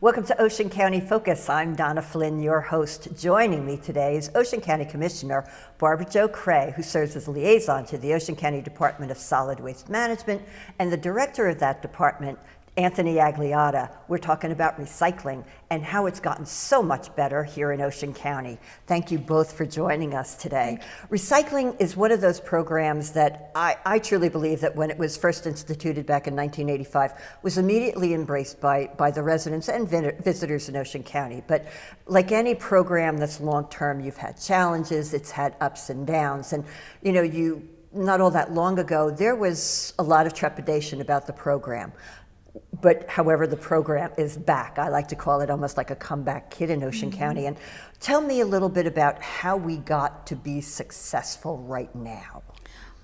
Welcome to Ocean County Focus. I'm Donna Flynn, your host. Joining me today is Ocean County Commissioner Barbara Jo Cray, who serves as liaison to the Ocean County Department of Solid Waste Management, and the director of that department, Anthony Agliotta. We're talking about recycling and how it's gotten so much better here in Ocean County. Thank you both for joining us today. Recycling is one of those programs that I truly believe that when it was first instituted back in 1985 was immediately embraced by the residents and visitors in Ocean County. But like any program that's long-term, you've had challenges, it's had ups and downs. And not all that long ago, there was a lot of trepidation about the program. But however, the program is back. I like to call it almost like a comeback kid in Ocean County. And tell me a little bit about how we got to be successful right now.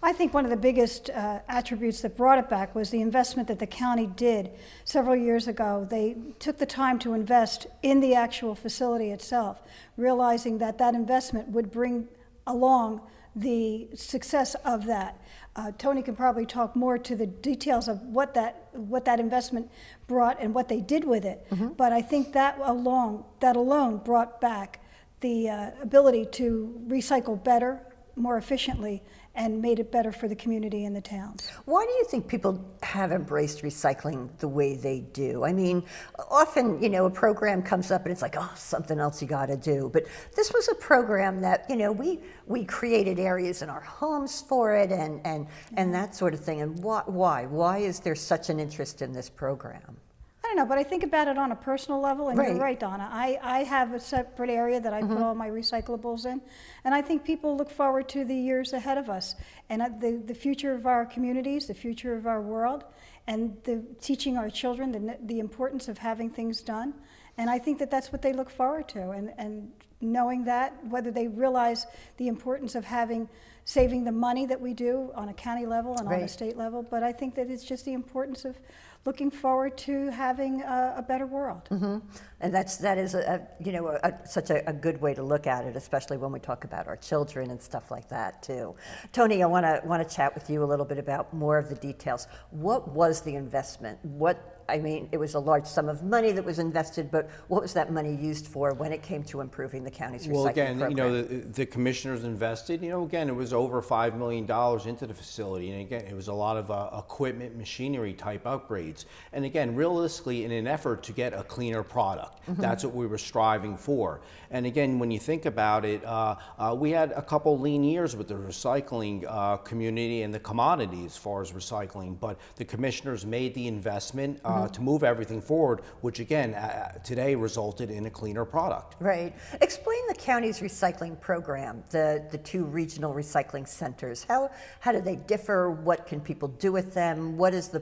I think one of the biggest attributes that brought it back was the investment that the county did several years ago. They took the time to invest in the actual facility itself, realizing that that investment would bring along the success of that. Tony can probably talk more to the details of what that investment brought and what they did with it. But I think that alone brought back the ability to recycle better, more efficiently, and made it better for the community and the towns. Why do you think people have embraced recycling the way they do? I mean, often, a program comes up and it's like, oh, something else you got to do. But this was a program that, we created areas in our homes for it and that sort of thing. And why? Why is there such an interest in this program? I don't know, but I think about it on a personal level, and You're right, Donna. I have a separate area that I put all my recyclables in, and I think people look forward to the years ahead of us, and the future of our communities, the future of our world, and teaching our children the importance of having things done. And I think that that's what they look forward to, and knowing that, whether they realize the importance of saving the money that we do on a county level and on a state level, but I think that it's just the importance of looking forward to having a better world. And that is such a good way to look at it, especially when we talk about our children and stuff like that too. Tony, I want to chat with you a little bit about more of the details. What was the investment? It was a large sum of money that was invested, but what was that money used for when it came to improving the county's recycling program? Well, again, the commissioners invested, again, it was over $5 million into the facility. And again, it was a lot of equipment, machinery type upgrades. And again, realistically, in an effort to get a cleaner product. That's what we were striving for. And again, when you think about it, we had a couple lean years with the recycling community and the commodity as far as recycling, but the commissioners made the investment to move everything forward, which again, today resulted in a cleaner product. Right. Explain the county's recycling program, the two regional recycling centers. How do they differ? What can people do with them? What is the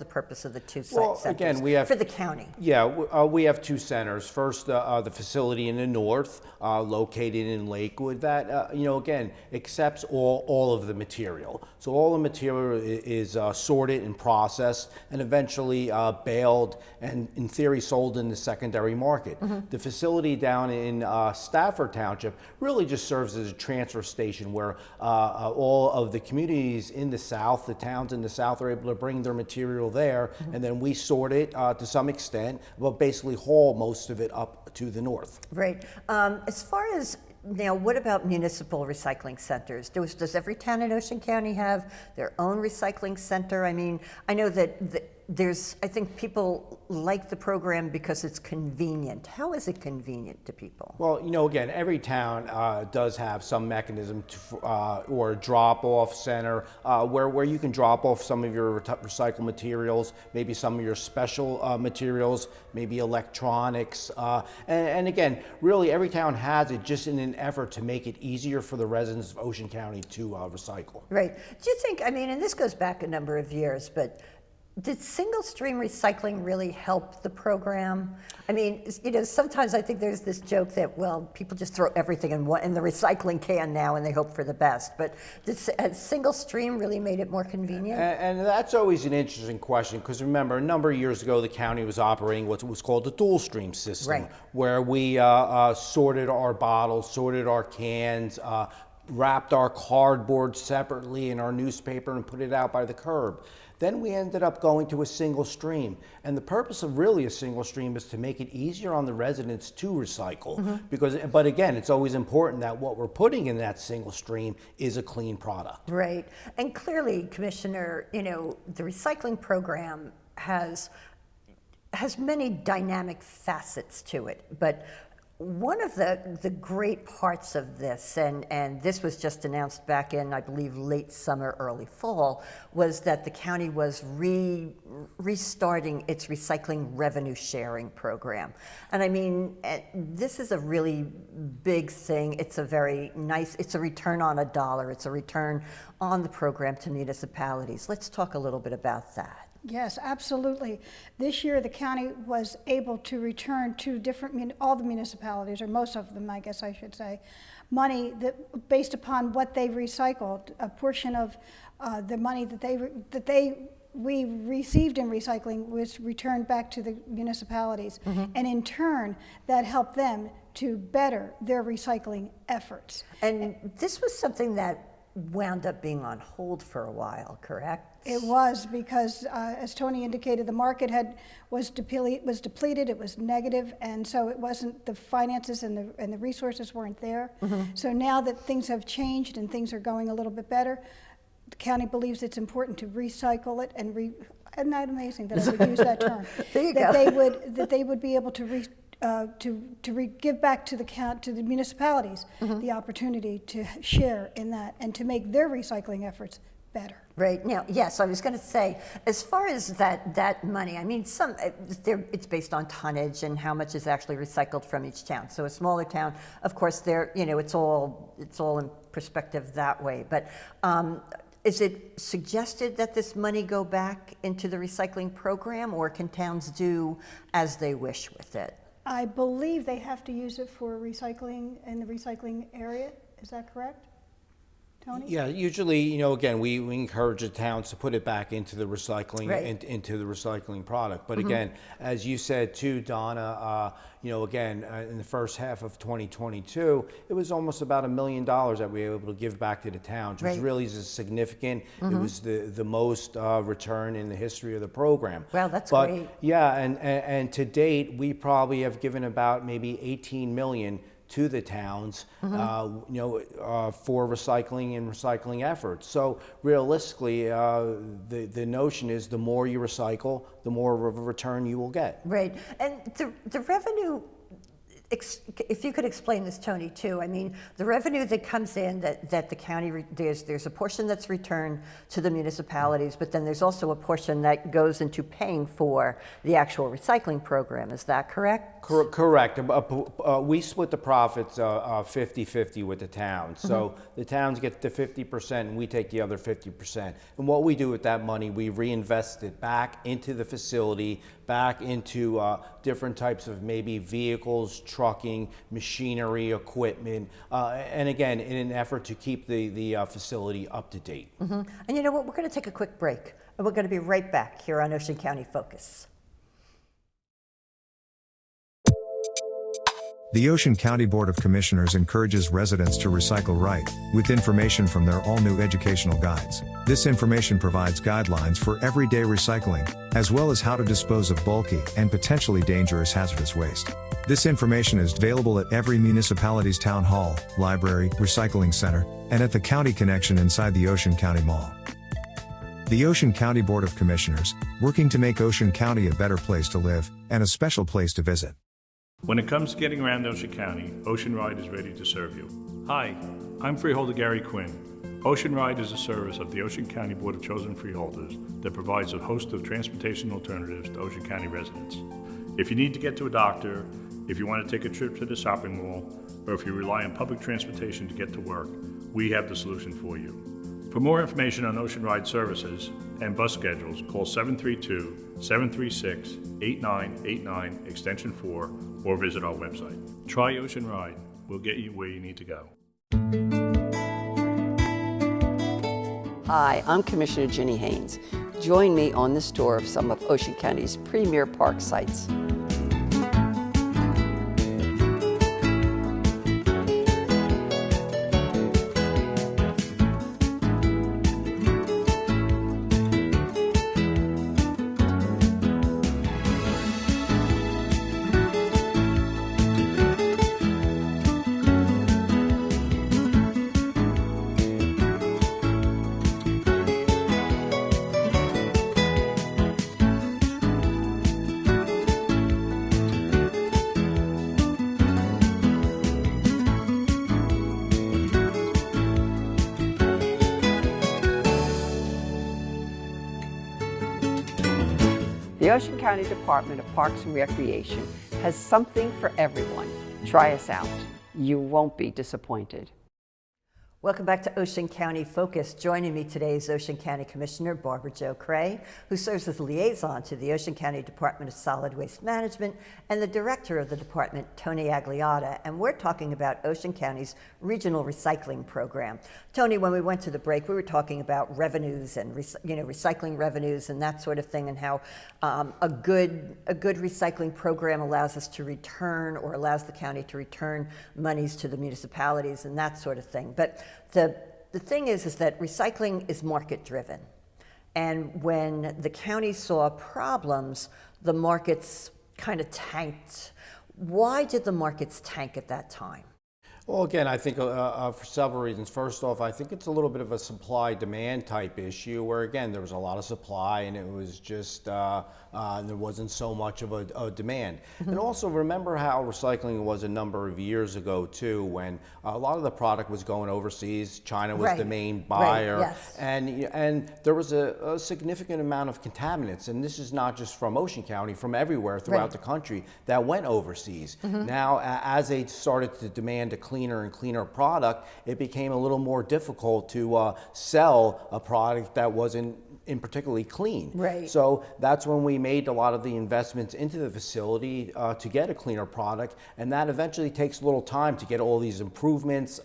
purpose of the two centers again, we have, for the county? Yeah, we have two centers. First, the facility in the north, located in Lakewood, that again accepts all of the material. So all the material is sorted and processed, and eventually baled and in theory sold in the secondary market. The facility down in Stafford Township really just serves as a transfer station where all of the communities in the south, the towns in the south, are able to bring their material there, and then we sort it to some extent, but basically haul most of it up to the north. Right. As far as now, what about municipal recycling centers? Does every town in Ocean County have their own recycling center? I mean, I know that I think people like the program because it's convenient. How is it convenient to people? Well, again, every town does have some mechanism or a drop-off center where you can drop off some of your recycled materials, maybe some of your special materials, maybe electronics. And again, really every town has it just in an effort to make it easier for the residents of Ocean County to recycle. Right. Do you think, and this goes back a number of years, but did single stream recycling really help the program? I mean, sometimes I think there's this joke that, well, people just throw everything in the recycling can now and they hope for the best. But has single stream really made it more convenient? And that's always an interesting question, because remember, a number of years ago, the county was operating what was called the dual stream system, where we sorted our bottles, sorted our cans, wrapped our cardboard separately in our newspaper and put it out by the curb. Then we ended up going to a single stream. And the purpose of really a single stream is to make it easier on the residents to recycle. But again, it's always important that what we're putting in that single stream is a clean product. Right. And clearly, Commissioner, the recycling program has many dynamic facets to it. But one of the great parts of this, and this was just announced back in, I believe, late summer, early fall, was that the county was restarting its recycling revenue sharing program. And I mean, this is a really big thing. It's a very nice, it's a return on a dollar. It's a return on the program to municipalities. Let's talk a little bit about that. Yes, absolutely. This year, the county was able to return to all the municipalities, or most of them, I guess I should say, money that, based upon what they recycled. A portion of the money that we received in recycling was returned back to the municipalities, and in turn, that helped them to better their recycling efforts. And this was something that wound up being on hold for a while, correct? It was, because as Tony indicated, the market was depleted, it was negative, and so it wasn't, the finances and the resources weren't there. So now that things have changed and things are going a little bit better, the county believes it's important to recycle it and isn't that amazing that I would use that term? There you that go. they would be able to give back to the municipalities the opportunity to share in that and to make their recycling efforts better. Right. Now, yes, I was going to say, as far as that money, I mean, it's based on tonnage and how much is actually recycled from each town. So a smaller town, of course, it's all in perspective that way. But is it suggested that this money go back into the recycling program, or can towns do as they wish with it? I believe they have to use it for recycling in the recycling area. Is that correct, Tony? Yeah, usually, again, we encourage the towns to put it back into the recycling, Right. into the recycling product. But again, as you said too, Donna, again, in the first half of 2022, it was almost about $1 million that we were able to give back to the towns, which Right. really is significant. It was the most return in the history of the program. Wow, that's but, great. Yeah, and to date, we probably have given about maybe $18 million to the towns, for recycling and recycling efforts. So realistically, the notion is the more you recycle, the more of a return you will get. Right. And the revenue, if you could explain this, Tony, too. I mean, the revenue that comes in that the county, there's a portion that's returned to the municipalities, but then there's also a portion that goes into paying for the actual recycling program. Is that correct? Correct. We split the profits 50-50 with the towns. So the towns get the 50% and we take the other 50%. And what we do with that money, we reinvest it back into the facility, back into different types of maybe vehicles, trucking, machinery, equipment, and again, in an effort to keep the facility up to date. And you know what? We're going to take a quick break, and we're going to be right back here on Ocean County Focus. The Ocean County Board of Commissioners encourages residents to recycle right, with information from their all-new educational guides. This information provides guidelines for everyday recycling, as well as how to dispose of bulky and potentially dangerous hazardous waste. This information is available at every municipality's town hall, library, recycling center, and at the County Connection inside the Ocean County Mall. The Ocean County Board of Commissioners, working to make Ocean County a better place to live, and a special place to visit. When it comes to getting around Ocean County, Ocean Ride is ready to serve you. Hi, I'm Freeholder Gary Quinn. Ocean Ride is a service of the Ocean County Board of Chosen Freeholders that provides a host of transportation alternatives to Ocean County residents. If you need to get to a doctor, if you want to take a trip to the shopping mall, or if you rely on public transportation to get to work, we have the solution for you. For more information on Ocean Ride services and bus schedules, call 732-736-8989 extension 4 or visit our website. Try Ocean Ride. We'll get you where you need to go. Hi, I'm Commissioner Ginny Haynes. Join me on this tour of some of Ocean County's premier park sites. The Ocean County Department of Parks and Recreation has something for everyone. Try us out. You won't be disappointed. Welcome back to Ocean County Focus. Joining me today is Ocean County Commissioner Barbara Jo Cray, who serves as liaison to the Ocean County Department of Solid Waste Management, and the director of the department, Tony Agliotta. And we're talking about Ocean County's regional recycling program. Tony, when we went to the break, we were talking about revenues and recycling revenues and that sort of thing, and how a good recycling program allows us to return, or allows the county to return monies to the municipalities and that sort of thing. But the thing is that recycling is market driven. And when the county saw problems, the markets kind of tanked. Why did the markets tank at that time? Well, again, I think for several reasons. First off, I think it's a little bit of a supply-demand type issue where, again, there was a lot of supply and it was just, there wasn't so much of a demand. And also remember how recycling was a number of years ago, too, when a lot of the product was going overseas. China was the main buyer. Yes. And there was a significant amount of contaminants. And this is not just from Ocean County, from everywhere throughout the country that went overseas. Now, as they started to demand a cleaner and cleaner product, it became a little more difficult to sell a product that wasn't in particularly clean. Right. So that's when we made a lot of the investments into the facility to get a cleaner product, and that eventually takes a little time to get all these improvements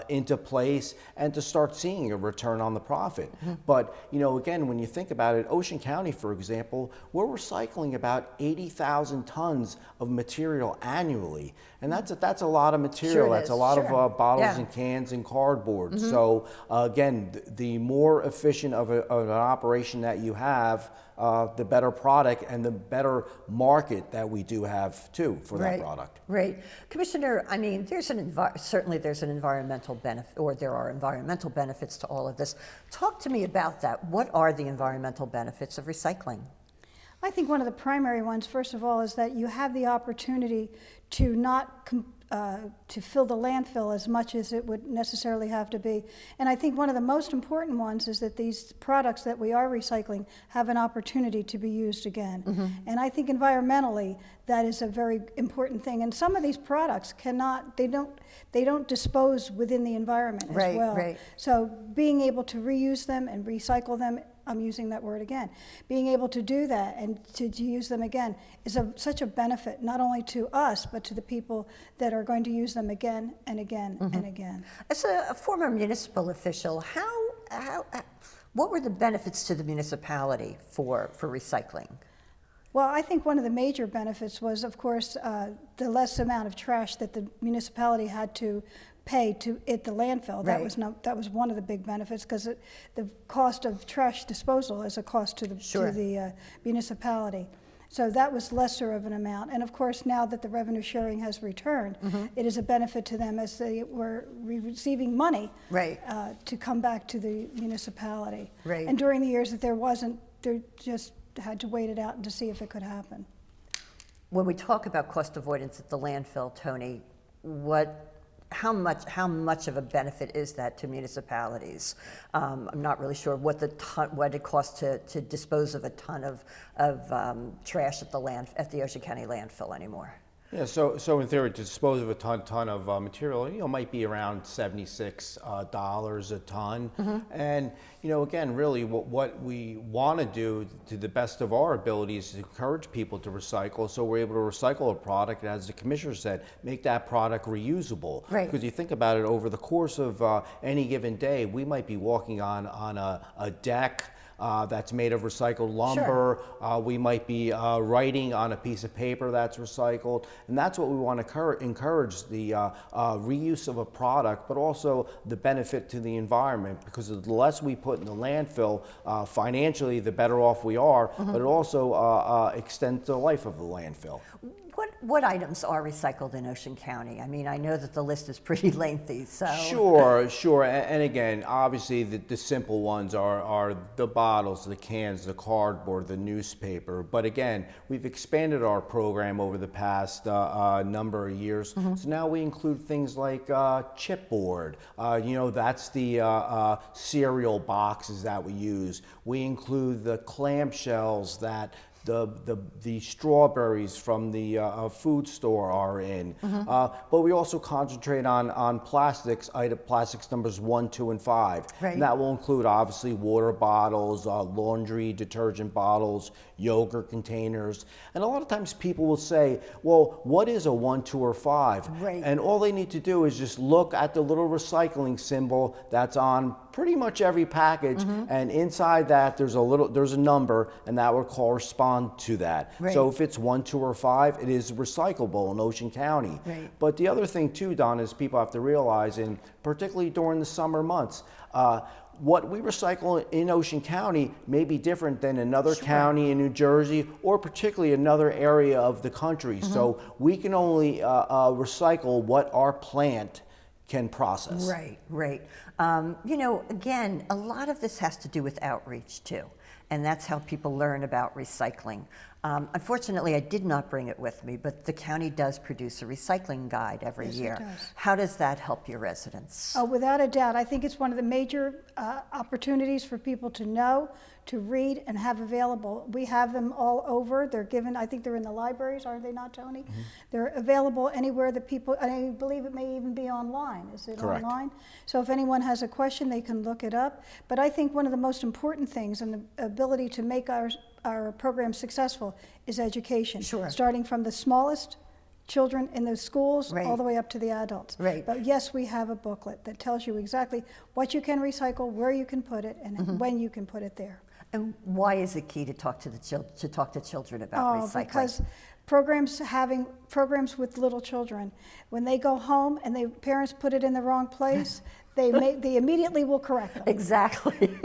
into place and to start seeing a return on the profit. But again, when you think about it, Ocean County, for example, we're recycling about 80,000 tons of material annually, and that's a lot of material. Sure That's is. a lot Sure. of bottles Yeah. and cans and cardboard. So again, the more efficient of an operation that you have, the better product and the better market that we do have too for that product. Right. Commissioner, I mean, certainly there's an environmental benefit, or there are environmental benefits to all of this. Talk to me about that. What are the environmental benefits of recycling? I think one of the primary ones, first of all, is that you have the opportunity to not to fill the landfill as much as it would necessarily have to be. And I think one of the most important ones is that these products that we are recycling have an opportunity to be used again. And I think environmentally, that is a very important thing. And some of these products they don't dispose within the environment as well. Right. So being able to reuse them and recycle them, I'm using that word again, being able to do that and to use them again is such a benefit, not only to us, but to the people that are going to use them again and again and again. As a former municipal official, what were the benefits to the municipality for recycling? Well, I think one of the major benefits was, of course, the less amount of trash that the municipality had to pay at the landfill. That was one of the big benefits, because the cost of trash disposal is a cost to the municipality. So that was lesser of an amount. And of course, now that the revenue sharing has returned, it is a benefit to them as they were receiving money to come back to the municipality. Right. And during the years that there wasn't, they just had to wait it out and to see if it could happen. When we talk about cost avoidance at the landfill, Tony, how much of a benefit is that to municipalities? I'm not really sure what it costs to dispose of a ton of trash at the Ocean County landfill anymore. Yeah, so in theory, to dispose of a ton of material, might be around $76 a ton. And again, really, what we want to do to the best of our abilities is to encourage people to recycle, so we're able to recycle a product, and as the commissioner said, make that product reusable. Right. Because you think about it, over the course of any given day, we might be walking on a deck that's made of recycled lumber. Sure. We might be writing on a piece of paper that's recycled. And that's what we want to encourage, the reuse of a product, but also the benefit to the environment, because the less we put in the landfill, financially, the better off we are, but it also extends the life of the landfill. What items are recycled in Ocean County? I mean, I know that the list is pretty lengthy, so. Sure. And again, obviously the simple ones are the bottles, the cans, the cardboard, the newspaper. But again, we've expanded our program over the past number of years. So now we include things like chipboard. That's the cereal boxes that we use. We include the clamshells that the strawberries from the food store are in. But we also concentrate on plastics numbers 1, 2, and 5. Right. And that will include obviously water bottles, laundry detergent bottles, yogurt containers. And a lot of times people will say, well, what is a 1, 2, or 5? Right. And all they need to do is just look at the little recycling symbol that's on pretty much every package, and inside that there's a number, and that will correspond to that. Right. So if it's 1, 2, or 5, it is recyclable in Ocean County. Right. But the other thing too, Don, is people have to realize, and particularly during the summer months, what we recycle in Ocean County may be different than another county in New Jersey, or particularly another area of the country. So we can only recycle what our plant can process. Right, right. Again, a lot of this has to do with outreach too, and that's how people learn about recycling. Unfortunately, I did not bring it with me, but the county does produce a recycling guide every year. It does. How does that help your residents? Oh, without a doubt. I think it's one of the major opportunities for people to know, to read, and have available. We have them all over. They're given, I think they're in the libraries, are they not, Tony? They're available anywhere that people, I believe it may even be online. Is it Correct. online? So if anyone has a question, they can look it up. But I think one of the most important things and the ability to make our program successful is education. Sure. Starting from the smallest children in the schools Right. all the way up to the adults. Right. But yes, we have a booklet that tells you exactly what you can recycle, where you can put it, and when you can put it there. And why is it key to talk to children about recycling? Because having programs with little children, when they go home and their parents put it in the wrong place, they immediately will correct them. Exactly.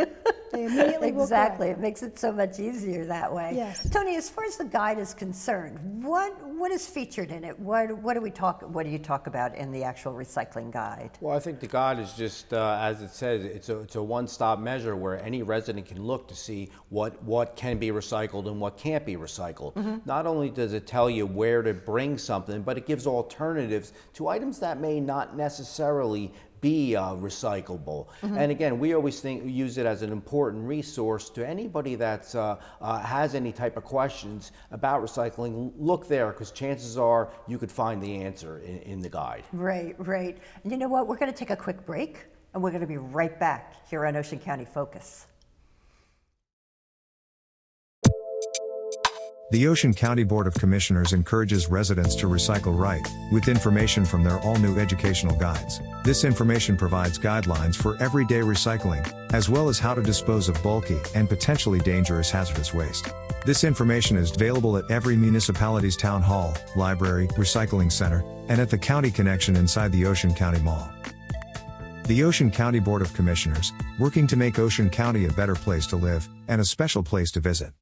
They immediately will correct Exactly. them. It makes it so much easier that way. Yes. Tony, as far as the guide is concerned, what is featured in it? What do you talk about in the actual recycling guide? Well, I think the guide is just, as it says, it's a one-stop measure where any resident can look to see what can be recycled and what can't be recycled. Not only does it tell you where to bring something, but it gives alternatives to items that may not necessarily be recyclable. And again, we always use it as an important resource to anybody that has any type of questions about recycling. Look there, because chances are you could find the answer in the guide. Right, right. And you know what? We're going to take a quick break, and we're going to be right back here on Ocean County Focus. The Ocean County Board of Commissioners encourages residents to recycle right, with information from their all-new educational guides. This information provides guidelines for everyday recycling, as well as how to dispose of bulky and potentially dangerous hazardous waste. This information is available at every municipality's town hall, library, recycling center, and at the County Connection inside the Ocean County Mall. The Ocean County Board of Commissioners, working to make Ocean County a better place to live, and a special place to visit.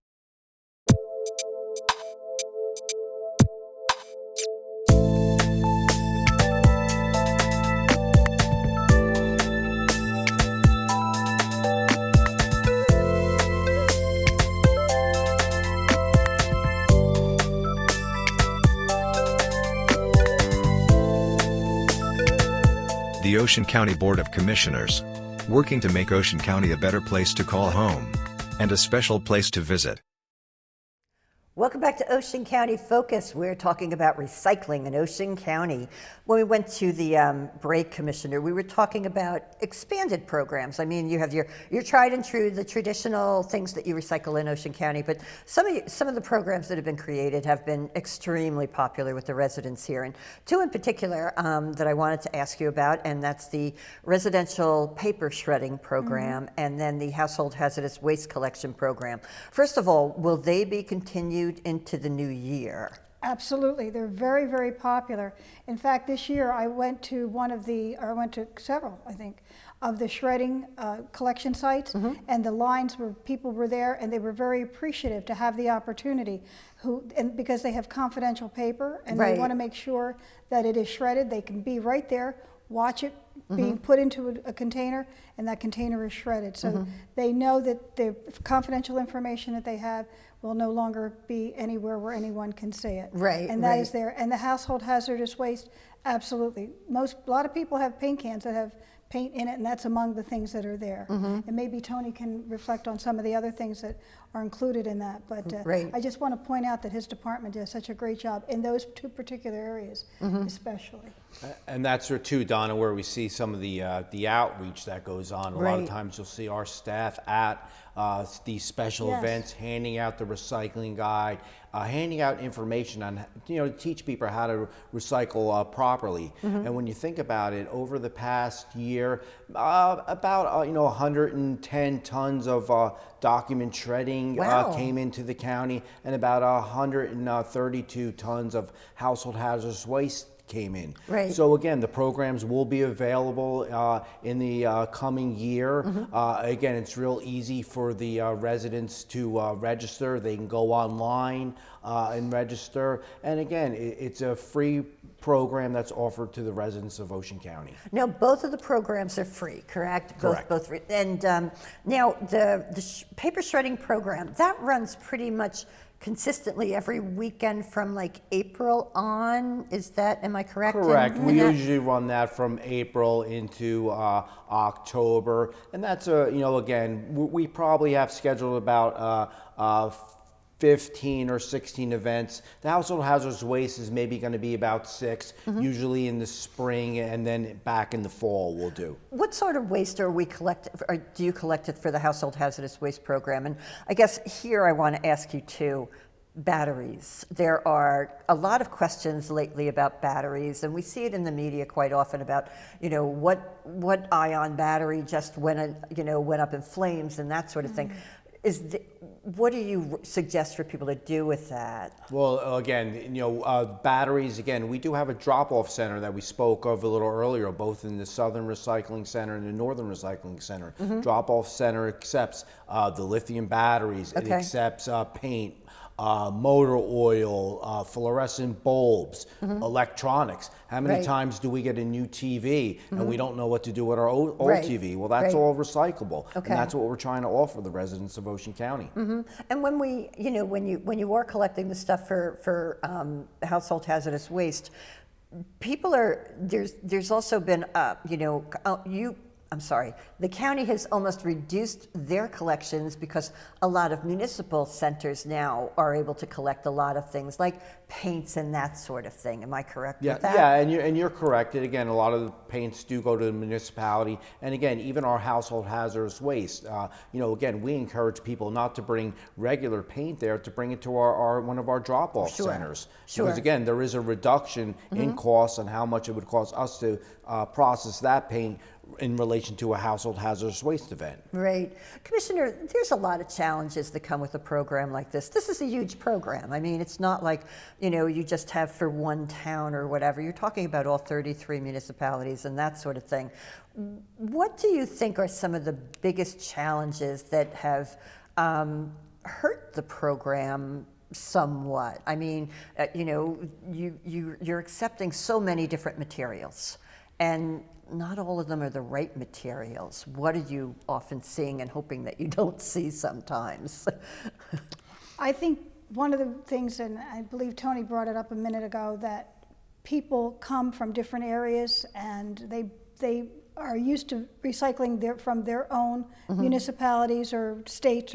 The Ocean County Board of Commissioners, working to make Ocean County a better place to call home, and a special place to visit. Welcome back to Ocean County Focus. We're talking about recycling in Ocean County. When we went to the break, Commissioner, we were talking about expanded programs. I mean, you have your tried and true, the traditional things that you recycle in Ocean County, but some of the programs that have been created have been extremely popular with the residents here. And two in particular that I wanted to ask you about, and that's the residential paper shredding program and then the household hazardous waste collection program. First of all, will they be continued into the new year? Absolutely, they're very, very popular. In fact, this year I went to several, I think, of the shredding collection sites, and the lines where people were there, and they were very appreciative to have the opportunity, because they have confidential paper, and they want to make sure that it is shredded. They can be right there, watch it being put into a container, and that container is shredded. So they know that the confidential information that they have will no longer be anywhere where anyone can see it. Right, and that is there. And the household hazardous waste, absolutely. A lot of people have paint cans that have paint in it, and that's among the things that are there. And maybe Tony can reflect on some of the other things that are included in that. But Great. I just want to point out that his department does such a great job in those two particular areas, especially. And that's where too, Donna, where we see some of the outreach that goes on. A lot of Right. times you'll see our staff at these special Yes. events, handing out the recycling guide, handing out information on, to teach people how to recycle properly. And when you think about it, over the past year, about 110 tons of document shredding Wow. came into the county, and about 132 tons of household hazardous waste came in. Right. So again, the programs will be available in the coming year. Again, it's real easy for the residents to register. They can go online and register. And again, it's a free program that's offered to the residents of Ocean County. Now, both of the programs are free, correct? Correct. Both. And now, the paper shredding program, that runs pretty much consistently every weekend from like April on. Am I correct? Correct. in We that? usually run that from April into October, and that's again, we probably have scheduled about 15 or 16 events. The household hazardous waste is maybe going to be about 6, usually in the spring, and then back in the fall we'll do. What sort of waste are we collecting, or do you collect it for the household hazardous waste program? And I guess here I want to ask you too, batteries. There are a lot of questions lately about batteries, and we see it in the media quite often about, what ion battery just went up in flames and that sort of thing. What do you suggest for people to do with that? Well, again, batteries, again, we do have a drop-off center that we spoke of a little earlier, both in the Southern Recycling Center and the Northern Recycling Center. Drop-off center accepts the lithium batteries, it Okay. accepts paint, motor oil, fluorescent bulbs, electronics. How many Right. times do we get a new TV and we don't know what to do with our old Right. TV? Well, that's Right. all recyclable, Okay. and that's what we're trying to offer the residents of Ocean County. And when when you are collecting the stuff for household hazardous waste, there's also been the county has almost reduced their collections because a lot of municipal centers now are able to collect a lot of things like paints and that sort of thing. Am I correct with that? Yeah, and you're correct. And again, a lot of the paints do go to the municipality, and again, even our household hazardous waste. Again, we encourage people not to bring regular paint there, to bring it to our one of our drop-off Sure, centers. sure. Because again, there is a reduction in costs on how much it would cost us to process that paint in relation to a household hazardous waste event. Right. Commissioner, there's a lot of challenges that come with a program like this. This is a huge program. I mean, it's not like, you just have for one town or whatever. You're talking about all 33 municipalities and that sort of thing. What do you think are some of the biggest challenges that have hurt the program somewhat? I mean, you're accepting so many different materials, and not all of them are the right materials. What are you often seeing and hoping that you don't see sometimes? I think one of the things, and I believe Tony brought it up a minute ago, that people come from different areas and they are used to recycling from their own municipalities or states,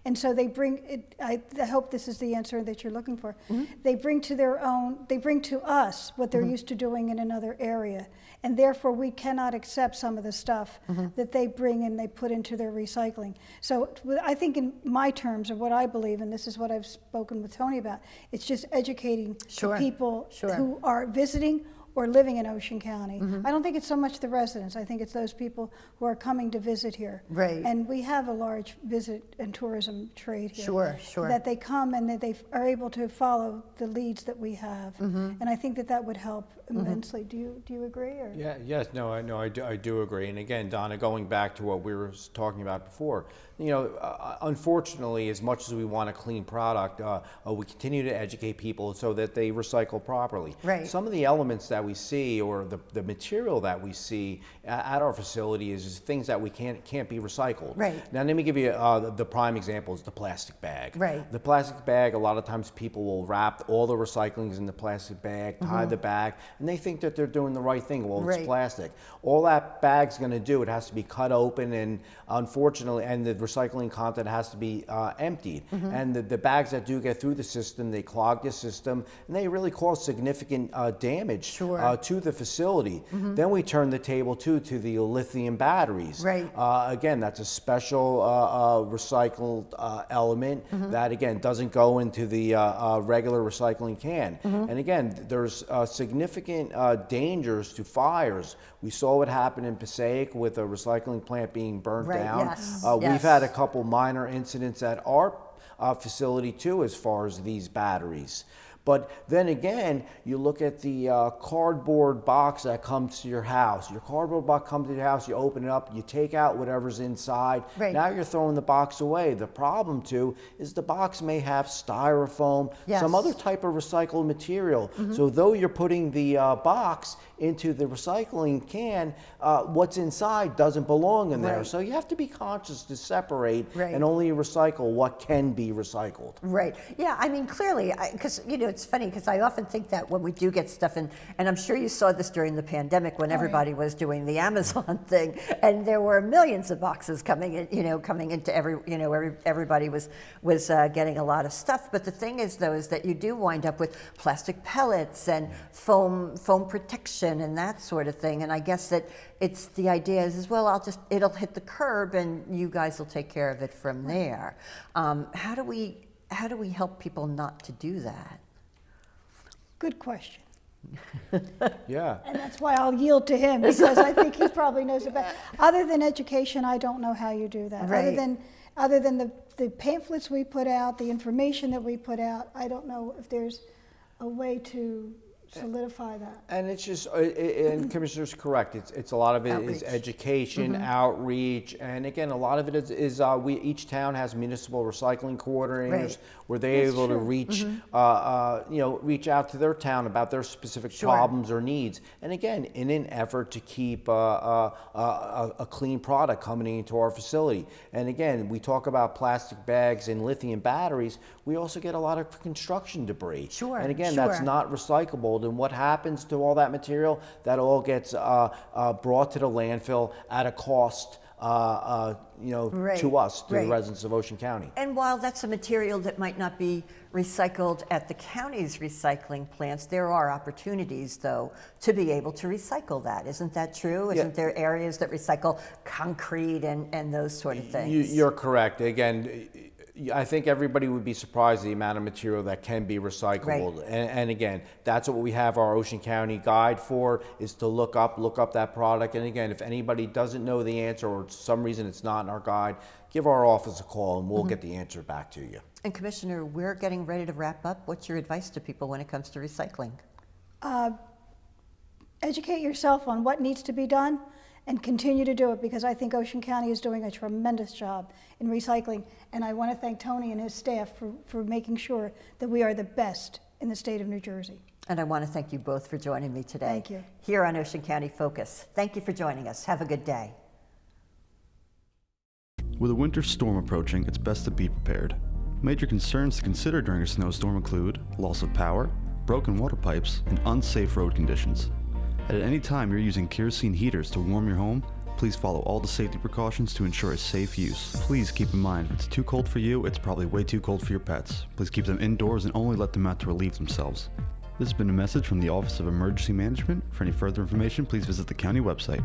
and so they bring it. I hope this is the answer that you're looking for. They bring to us what they're used to doing in another area, and therefore we cannot accept some of the stuff that they bring and they put into their recycling. So I think in my terms of what I believe, and this is what I've spoken with Tony about, it's just educating Sure, the people sure. who are visiting or living in Ocean County. I don't think it's so much the residents. I think it's those people who are coming to visit here. Right. And we have a large visit and tourism trade here. Sure, sure. That they come and that they are able to follow the leads that we have. And I think that would help immensely. Do you agree? Or? Yeah, yes, no, I do agree. And again, Donna, going back to what we were talking about before, unfortunately, as much as we want a clean product, we continue to educate people so that they recycle properly. Right. Some of the elements that we see, or the material that we see at our facility is things that we can't be recycled. Right. Now let me give you the prime example is the plastic bag. Right. The plastic bag, a lot of times people will wrap all the recyclings in the plastic bag, tie the bag, and they think that they're doing the right thing. Well, Right. it's plastic. All that bag's going to do, it has to be cut open, and unfortunately, and the recycling content has to be emptied. And the bags that do get through the system, they clog the system, and they really cause significant damage to the facility. Then we turn the table to the lithium batteries. Right. Again, that's a special recycled element that, again, doesn't go into the regular recycling can. And again, there's significant dangers to fires. We saw what happened in Passaic with a recycling plant being burnt Right, down. yes, We've yes. had a couple minor incidents at our facility too, as far as these batteries. But then again, you look at the cardboard box that comes to your house. Your cardboard box comes to your house, you open it up, you take out whatever's inside. Right. Now you're throwing the box away. The problem too is the box may have styrofoam, Yes. some other type of recycled material. So though you're putting the box into the recycling can, what's inside doesn't belong in there. Right. So you have to be conscious to separate Right. and only recycle what can be recycled. Right. Yeah, I mean, clearly, because, it's funny because I often think that when we do get stuff in, and I'm sure you saw this during the pandemic when everybody was doing the Amazon thing, and there were millions of boxes coming in, coming into everybody was getting a lot of stuff. But the thing is, though, is that you do wind up with plastic pellets and foam protection and that sort of thing. And I guess that it's the idea is well, it'll hit the curb and you guys will take care of it from there. How do we help people not to do that? Good question. Yeah. And that's why I'll yield to him, because I think he probably knows about. Other than education, I don't know how you do that. Right. Other than the pamphlets we put out, the information that we put out, I don't know if there's a way to solidify that. And it's just, and Commissioner's correct. It's a lot of it Outreach. is education, outreach, and again, a lot of it is each town has municipal recycling coordinators Right. where they're That's able to true. reach, reach out to their town about their specific Sure. problems or needs. And again, in an effort to keep a clean product coming into our facility. And again, we talk about plastic bags and lithium batteries. We also get a lot of construction debris. Sure, And again, that's sure. not recyclable. And what happens to all that material? That all gets brought to the landfill at a cost, Right, to us, to right. the residents of Ocean County. And while that's a material that might not be recycled at the county's recycling plants, there are opportunities, though, to be able to recycle that. Isn't that true? Isn't there areas that recycle concrete and those sort of things? You're correct. Again, I think everybody would be surprised the amount of material that can be recyclable. Right. And again, that's what we have our Ocean County guide for, is to look up that product. And again, if anybody doesn't know the answer or for some reason it's not in our guide, give our office a call and we'll get the answer back to you. And Commissioner, we're getting ready to wrap up. What's your advice to people when it comes to recycling? Educate yourself on what needs to be done and continue to do it, because I think Ocean County is doing a tremendous job in recycling. And I want to thank Tony and his staff for making sure that we are the best in the state of New Jersey. And I want to thank you both for joining me today. Thank you. Here on Ocean County Focus. Thank you for joining us. Have a good day. With a winter storm approaching, it's best to be prepared. Major concerns to consider during a snowstorm include loss of power, broken water pipes, and unsafe road conditions. At any time you're using kerosene heaters to warm your home, please follow all the safety precautions to ensure a safe use. Please keep in mind, if it's too cold for you, it's probably way too cold for your pets. Please keep them indoors and only let them out to relieve themselves. This has been a message from the Office of Emergency Management. For any further information, please visit the county website.